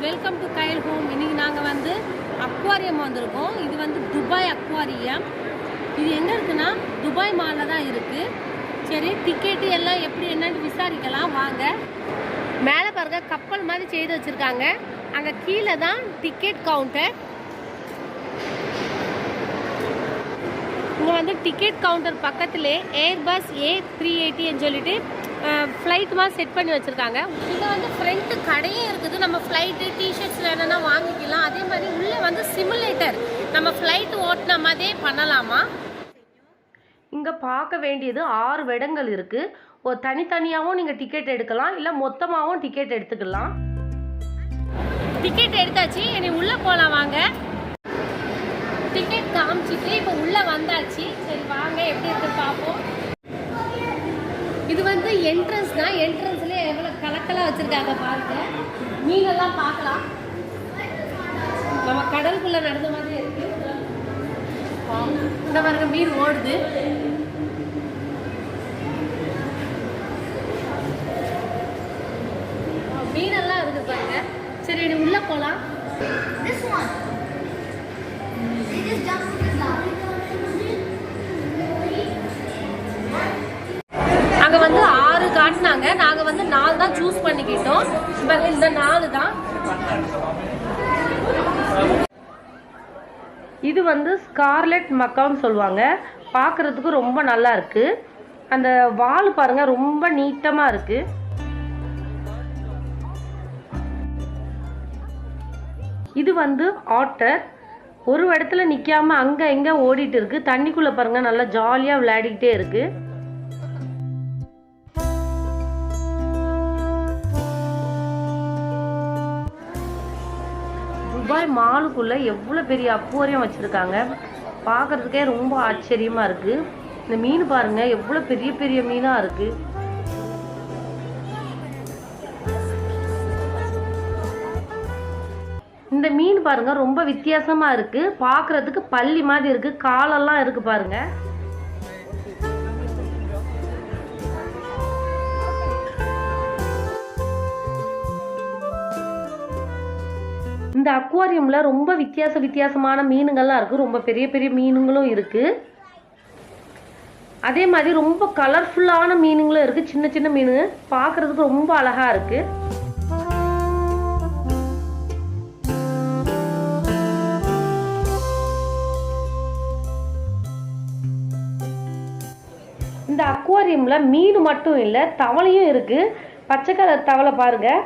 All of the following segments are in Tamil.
Welcome to Kyle home. இன்றைக்கி நாங்கள் வந்து அக்வாரியம் வந்திருக்கோம். இது வந்து துபாய் அக்வாரியம். இது எங்கே இருக்குன்னா துபாய் மாலில் தான் இருக்குது. சரி, டிக்கெட்டு எல்லாம் எப்படி என்னன்னு விசாரிக்கலாம் வாங்க. மேலே பாருங்க கப்பல் மாதிரி செய்து வச்சுருக்காங்க. அங்கே கீழே தான் டிக்கெட் கவுண்டர். இங்கே வந்து டிக்கெட் கவுண்டர் பக்கத்துலேயே ஏர்பஸ் A380 சொல்லிட்டு ஃப்ளைட் மாதிரி செட் பண்ணி வச்சுருக்காங்க. இங்கே வந்து ஃப்ரண்ட்டு கடையும் இருக்குது. நம்ம ஃப்ளைட்டு டிஷர்ட்ஸ் வேணும்னா வாங்கிக்கலாம். அதே மாதிரி உள்ளே வந்து சிமுலேட்டர் நம்ம ஃப்ளைட்டு ஓட்டின மாதிரியே பண்ணலாமா. இங்கே பார்க்க வேண்டியது 6 இடங்கள் இருக்குது. ஒரு தனித்தனியாகவும் நீங்கள் டிக்கெட் எடுக்கலாம், இல்லை மொத்தமாகவும் டிக்கெட் எடுத்துக்கலாம். டிக்கெட் எடுத்தாச்சு, இனி உள்ளே போகலாம் வாங்க. டிக்கெட் காமிச்சிட்டு இப்போ உள்ளே வந்தாச்சு. சரி வாங்க எப்படி இருக்குன்னு பார்ப்போம். இது வந்து என்ட்ரன்ஸ் தான். என்ட்ரன்ஸ்லேயே எவ்வளோ கலக்கலாக வச்சுருக்காங்க பாருங்க. மீனெல்லாம் பார்க்கலாம். நம்ம கடலுக்குள்ளே நடந்த மாதிரி இருக்கு. இந்த பாருங்க மீன் ஓடுது. மீனெல்லாம் இருக்குது பாருங்க. சரி இனி உள்ளே போகலாம். அங்கே வந்து 6 காட்டினாங்க. நாங்கள் வந்து 4 தான் சூஸ் பண்ணிக்கிட்டோம். இந்த 4 தான். இது வந்து ஸ்கார்லெட் மக்கான்னு சொல்லுவாங்க. பார்க்குறதுக்கு ரொம்ப நல்லா இருக்குது. அந்த வால் பாருங்கள் ரொம்ப நீட்டமாக இருக்குது. இது வந்து ஆட்டர். ஒரு இடத்துல நிற்காம அங்கே எங்கே ஓடிட்டு இருக்கு. தண்ணிக்குள்ளே பாருங்கள் நல்லா ஜாலியாக விளையாடிக்கிட்டே இருக்குது. துபாய் மாலுக்குள்ளே எவ்வளோ பெரிய அக்வாரியம் வச்சுருக்காங்க. பார்க்குறதுக்கே ரொம்ப ஆச்சரியமாக இருக்குது. இந்த மீன் பாருங்கள் எவ்வளோ பெரிய பெரிய மீனாக இருக்குது. இந்த மீன் பாருங்கள் ரொம்ப வித்தியாசமாக இருக்குது. பார்க்குறதுக்கு பல்லி மாதிரி இருக்குது. காலெல்லாம் இருக்குது பாருங்கள். இந்த அக்வாரியமில் ரொம்ப வித்தியாசமான மீனுங்கள்லாம் இருக்குது. ரொம்ப பெரிய பெரிய மீனுங்களும் இருக்குது. அதே மாதிரி ரொம்ப கலர்ஃபுல்லான மீனுங்களும் இருக்குது. சின்ன சின்ன மீன் பார்க்குறதுக்கு ரொம்ப அழகாக இருக்குது. இந்த அக்வாரியமில் மீன் மட்டும் இல்லை, தவளையும் இருக்குது. பச்சை கலர் தவளை பாருங்கள்.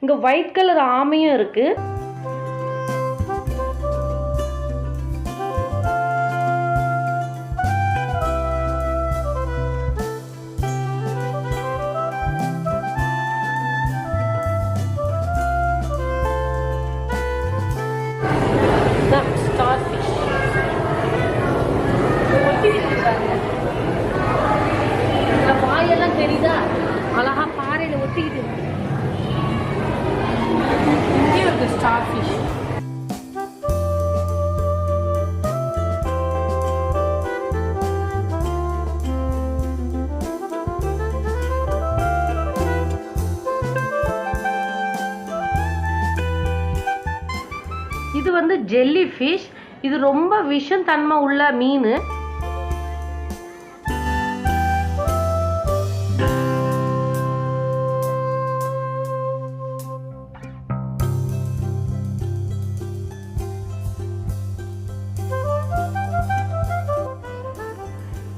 இங்கே ஒயிட் கலர் ஆமையும் இருக்குது. ஸ்டார் ஃபிஷ் வாயெல்லாம் தெரியுதா, அழகா பாறையில ஒட்டிக்கிட்டு இருக்கு. இங்கே இருக்கு ஸ்டார் ஃபிஷ். இது வந்து ஜெல்லி ஃபிஷ். இது ரொம்ப விஷம் தன்மை உள்ள மீன்.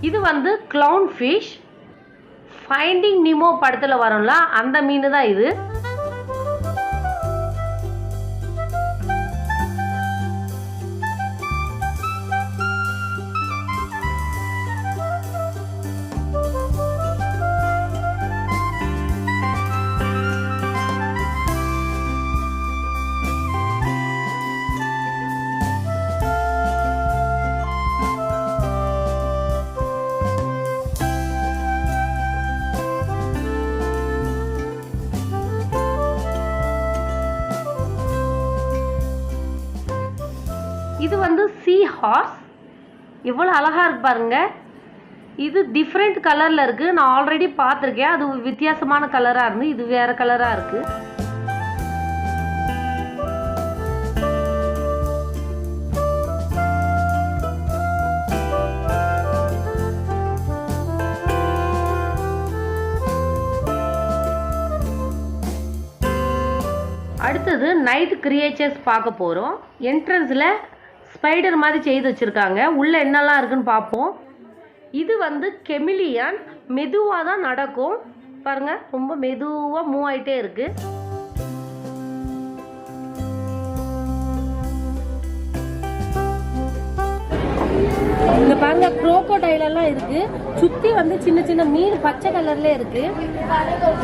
இது வந்து கிளவுன் ஃபிஷ். ஃபைண்டிங் நிமோ படத்தில் வரும்ல அந்த மீன் தான் இது. இது வந்து சீ ஹார்ஸ். எவ்வளோ அழகாக இருக்கு பாருங்க. இது டிஃப்ரெண்ட் கலரில் இருக்குது. நான் ஆல்ரெடி பார்த்துருக்கேன். அது வித்தியாசமான கலராக இருந்து இது வேறு கலராக இருக்குது. அடுத்தது நைட் கிரியேச்சர்ஸ் பார்க்க போகிறோம். என்ட்ரன்ஸில் ஸ்பைடர் மாதிரி செய்து வச்சுருக்காங்க. உள்ளே என்னெல்லாம் இருக்குன்னு பார்ப்போம். இது வந்து கெமிலியன். மெதுவாக தான் நடக்கும் பாருங்கள், ரொம்ப மெதுவாக மூவ் ஆகிட்டே இருக்குது. இங்க பாருங்க குரோக்கோடைல் எல்லாம் இருக்கு. சுத்தி வந்து சின்ன சின்ன மீன் பச்சை கலர்ல இருக்கு.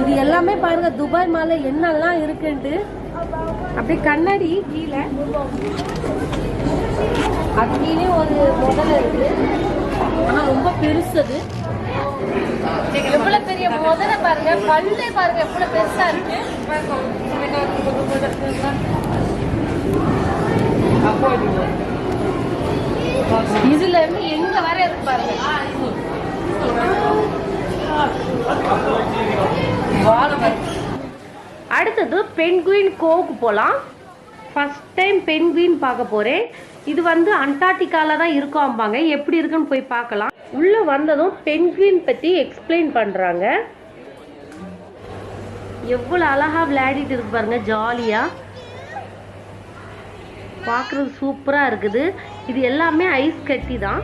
இது எல்லாமே பாருங்க துபாய் மால்ல என்னெல்லாம் இருக்குன்ட்டு. அப்படியே கண்ணாடி கீழே, அது கீழே ஒரு முதல்ல இருக்கு. ஆனா ரொம்ப பெருசது. எவ்வளவு பெரிய முதல்ல பாருங்க, பல்லே பாருங்க எவ்வளவு பெருசா இருக்கு. இதுல இருந்து எங்க வர இருக்கு பாருங்க. அடுத்தது பென்குயின் கோவுக்கு போகலாம். ஃபர்ஸ்ட் டைம் பென்குயின் பார்க்க போகிறேன். இது வந்து அண்டார்டிகாவில் தான் இருக்கோம்பாங்க. எப்படி இருக்குன்னு போய் பார்க்கலாம். உள்ளே வந்ததும் பென்குயின் பற்றி எக்ஸ்பிளைன் பண்ணுறாங்க. எவ்வளோ அழகாக விளையாடிட்டு இருக்கு பாருங்க, ஜாலியாக பார்க்குறது சூப்பராக இருக்குது. இது எல்லாமே ஐஸ் கட்டி தான்.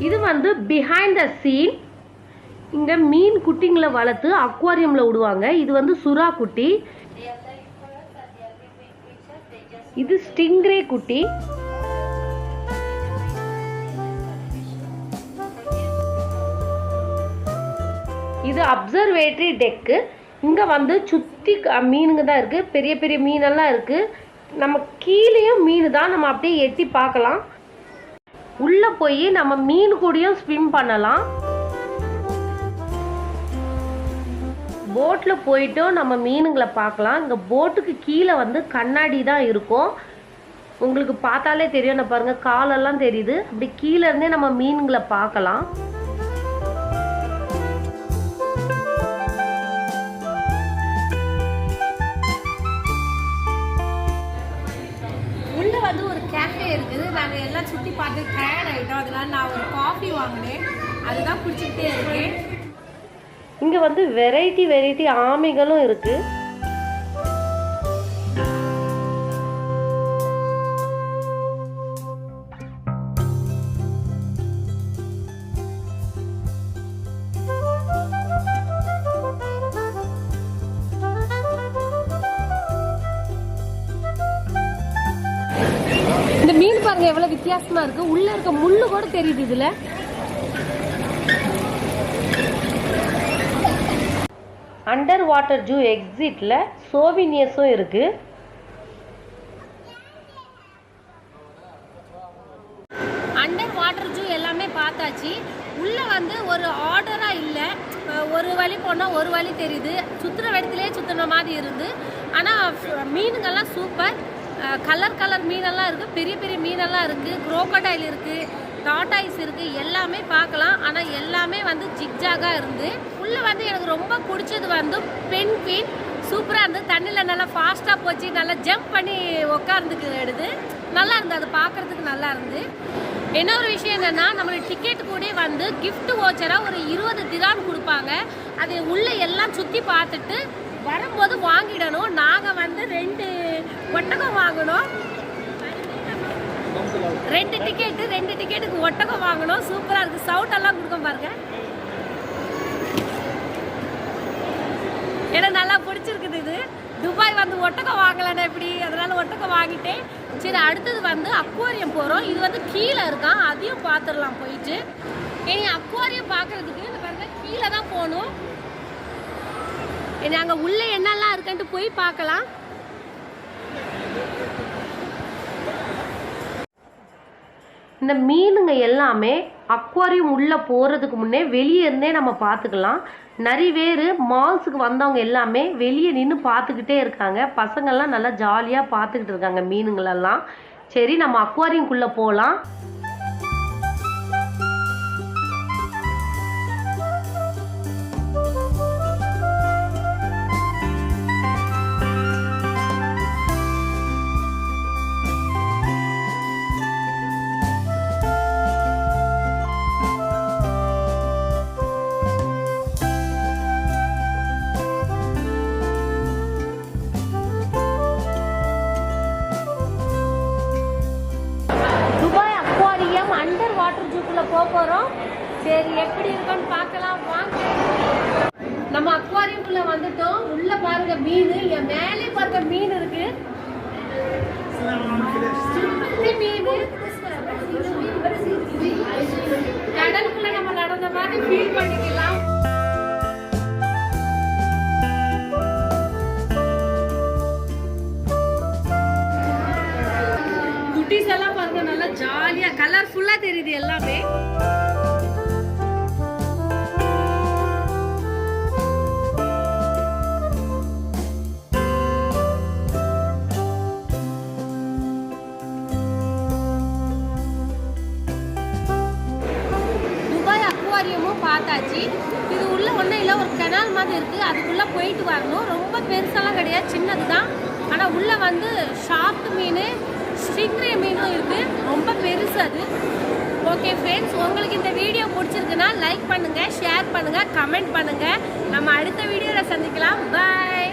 இது வந்து பிஹைண்ட் த சீன். இங்கே மீன் குட்டிங்களை வளர்த்து அக்வாரியமில் விடுவாங்க. இது வந்து சுறா குட்டி. இது ஸ்டிங்ரே குட்டி. இது அப்சர்வேட்டரி டெக்கு. இங்கே வந்து சுற்றி மீனுங்க தான் இருக்குது. பெரிய பெரிய மீனெல்லாம் இருக்குது. நம்ம கீழேயும் மீன் தான், நம்ம அப்படியே எட்டி பார்க்கலாம். உள்ளே போய் நம்ம மீன் கூடயும் ஸ்விம் பண்ணலாம். போட்டில் போயிட்டும் நம்ம மீனுங்களை பார்க்கலாம். இங்கே போட்டுக்கு கீழே வந்து கண்ணாடி தான் இருக்கும். உங்களுக்கு பார்த்தாலே தெரியும். நான் பாருங்கள் காலெல்லாம் தெரியுது. அப்படி கீழே இருந்தே நம்ம மீனுங்களை பார்க்கலாம். உள்ள வந்து ஒரு கேஃபே இருக்குது. நாங்கள் எல்லாம் சுற்றி பார்த்து டயர்ட் ஆகிட்டோம். அதனால நான் ஒரு காஃபி வாங்கினேன். அதுதான் குடிச்சிக்கிட்டே இருக்கேன். இங்கே வந்து வெரைட்டி ஆமைகளும் இருக்குது. இந்த மீன் பாருங்க எவ்வளவு வித்தியாசமா இருக்கு. உள்ள இருக்க முள்ளு கூட தெரியுது இதுல. அண்டர் வாட்டர் ஜூ எக்ஸிட்ல சோவினியர்ஸும் இருக்கு. அண்டர் வாட்டர் ஜூ எல்லாமே பார்த்தாச்சு. உள்ள வந்து ஒரு ஆர்டரா இல்லை. ஒரு வழி போனால் ஒரு வழி தெரியுது. சுற்றுற இடத்துலேயே சுற்றுன மாதிரி இருந்து. ஆனால் மீனுங்கள்லாம் சூப்பர். கலர் மீனெல்லாம் இருக்குது. பெரிய பெரிய மீனெல்லாம் இருக்குது. குரோக்கோடைல் இருக்குது, டாட்டாய்ஸ் இருக்குது. எல்லாமே பார்க்கலாம். ஆனால் எல்லாமே வந்து ஜிக்ஜாகாக இருந்து. உள்ளே வந்து எனக்கு ரொம்ப பிடிச்சது வந்து பென்குயின். சூப்பராக இருந்து. தண்ணியில் நல்லா ஃபாஸ்ட்டாக போச்சு. நல்லா ஜம்ப் பண்ணி உட்காந்துக்கு எடுது. நல்லா இருந்து. அது பார்க்குறதுக்கு நல்லா இருந்து. இன்னொரு விஷயம் என்னென்னா, நம்மளுக்கு டிக்கெட் கூட வந்து கிஃப்ட் வாச்சராக ஒரு 20 திராம் கொடுப்பாங்க. அது உள்ளே எல்லாம் சுற்றி பார்த்துட்டு வரும்போது வாங்கிடணும். நாங்கள் வந்து 2 ஒட்டகம் வாங்கணும். 2 டிக்கெட்டுக்கு ஒட்டகம் வாங்கணும். சூப்பராக இருக்குது. சவுண்ட் எல்லாம் கொடுக்க பாருங்க. எனக்கு நல்லா பிடிச்சிருக்குது. இது துபாய் வந்து ஒட்டகம் வாங்கலைன்னா எப்படி, அதனால ஒட்டகம் வாங்கிட்டேன். சரி, அடுத்தது வந்து அக்வாரியம் போகிறோம். இது வந்து கீழே இருக்கான், அதையும் பார்த்துடலாம் போயிட்டு. இனி அக்வாரியம் பார்க்கறதுக்கு இந்த பாருங்க கீழே தான் போகணும். இனி அங்கே உள்ளே என்னெல்லாம் இருக்குன்ட்டு போய் பார்க்கலாம். இந்த மீனுங்க எல்லாமே அக்வாரியம் உள்ளே போகிறதுக்கு முன்னே வெளியே இருந்தே நம்ம பார்த்துக்கலாம். நிறைய பேர் மால்ஸுக்கு வந்தவங்க எல்லாமே வெளியே நின்று பார்த்துக்கிட்டே இருக்காங்க. பசங்கள்லாம் நல்லா ஜாலியாக பார்த்துக்கிட்டு இருக்காங்க மீனுங்களெல்லாம். சரி, நம்ம அக்வாரியம்குள்ளே போகலாம். அண்டர் வாட்டர் ஜூக்குள்ள போகிறோம். சரி, எப்படி இருக்குன்னு பார்க்கலாம் வாங்க. நம்ம அக்வாரியம்குள்ள வந்துட்டோம். உள்ள பாருங்க மீன், என் மேலே பாருங்க மீன் இருக்கு. கடலுக்குள்ள நம்ம நடந்த மாதிரி ஃபீல் பண்ணிக்கலாம். குட்டீஸ் எல்லாம் பாருங்க நல்லா ஜாலியா கலர்ஃபுல்லா தெரியுது எல்லாமே. துபாய் அக்வாரியமும் பார்த்தாச்சு. இது உள்ள ஒன்றும் இல்லை, ஒரு கெனால் மாதிரி இருக்குது. அதுக்குள்ளே போயிட்டு வரணும். ரொம்ப பெருசெல்லாம் கிடையாது, சின்னது தான். ஆனால் உள்ளே வந்து ஷார்க் மீன், ஸ்டிங்ரே மீனும் இருக்குது. ரொம்ப பெருசு அது. ஓகே ஃப்ரெண்ட்ஸ், உங்களுக்கு இந்த வீடியோ பிடிச்சிருக்குன்னா லைக் பண்ணுங்கள், ஷேர் பண்ணுங்கள், கமெண்ட் பண்ணுங்கள். நம்ம அடுத்த வீடியோவில் சந்திக்கலாம். பாய்.